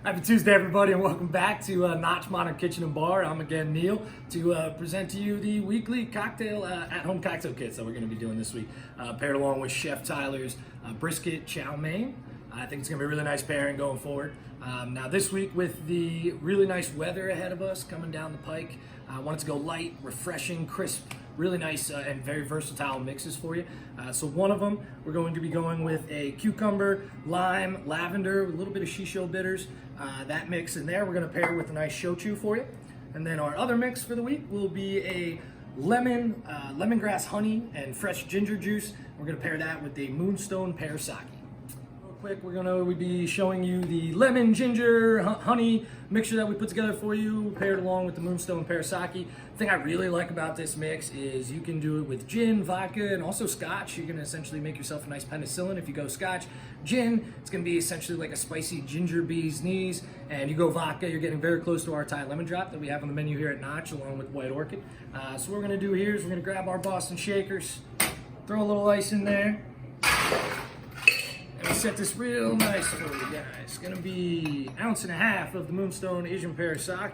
Happy Tuesday, everybody, and welcome back to Notch Modern Kitchen and Bar. I'm again Neil to present to you the weekly cocktail at-home cocktail kits that we're going to be doing this week, paired along with Chef Tyler's brisket chow mein. I think it's going to be a really nice pairing going forward. Now this week, with the really nice weather ahead of us coming down the pike, I wanted to go light, refreshing, crisp, really nice and very versatile mixes for you. So one of them, we're going to be going with a cucumber, lime, lavender, with a little bit of shisho bitters. That mix in there, we're going to pair with a nice shochu for you. And then our other mix for the week will be a lemongrass honey and fresh ginger juice. We're going to pair that with the Moonstone pear sake. Quick, we're going to be showing you the lemon, ginger, honey mixture that we put together for you, paired along with the Moonstone pear sake. The thing I really like about this mix is you can do it with gin, vodka, and also scotch. You're going to essentially make yourself a nice penicillin if you go scotch. Gin, it's going to be essentially like a spicy ginger bee's knees, and you go vodka, you're getting very close to our Thai lemon drop that we have on the menu here at Notch, along with White Orchid. So what we're going to do here is we're going to grab our Boston shakers, throw a little ice in there, and set this real nice for you guys. It's gonna be 1.5 ounces of the Moonstone Asian pear sake.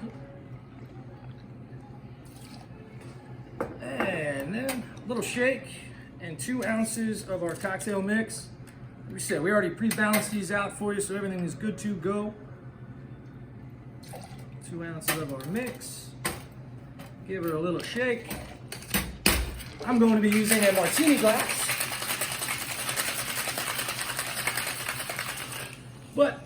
And then a little shake and 2 ounces of our cocktail mix. Like we said, we already pre-balanced these out for you, so everything is good to go. 2 ounces of our mix. Give it a little shake. I'm going to be using a martini glass. But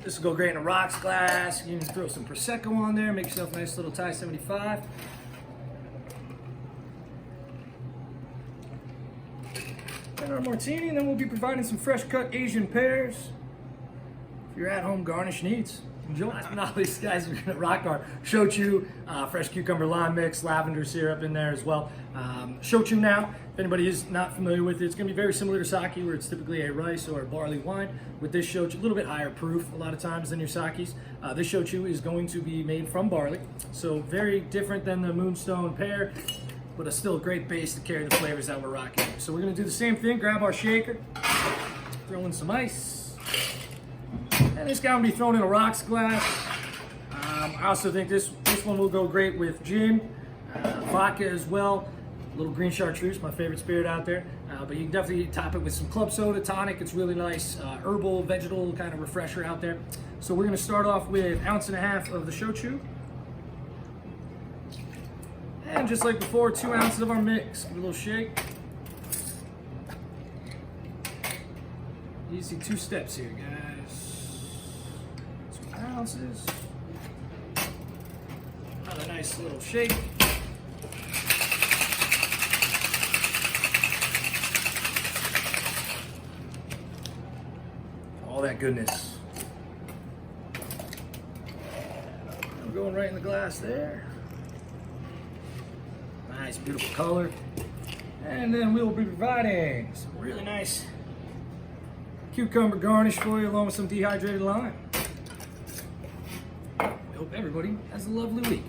this will go great in a rocks glass. You can throw some Prosecco on there, make yourself a nice little Thai 75. And our martini, and then we'll be providing some fresh cut Asian pears for your at-home garnish needs. Enjoy. Last but not least, guys, we're gonna rock our shochu, fresh cucumber lime mix, lavender syrup in there as well. Shochu now, if anybody is not familiar with it, it's gonna be very similar to sake, where it's typically a rice or a barley wine. With this shochu, a little bit higher proof a lot of times than your sakes. This shochu is going to be made from barley, so very different than the Moonstone pear, but still a great base to carry the flavors that we're rocking. So we're gonna do the same thing, grab our shaker, throw in some ice. And this guy will be thrown in a rocks glass. I also think this one will go great with gin, vodka as well. A little green chartreuse, my favorite spirit out there. But you can definitely top it with some club soda, tonic. It's really nice, herbal, vegetal kind of refresher out there. So we're gonna start off with 1.5 ounces of the shochu. And just like before, 2 ounces of our mix. Give it a little shake. Easy 2 steps here, guys. 2 ounces. Another nice little shake. All that goodness. I'm going right in the glass there. Nice, beautiful color. And then we'll be providing some really nice cucumber garnish for you, along with some dehydrated lime. We hope everybody has a lovely week.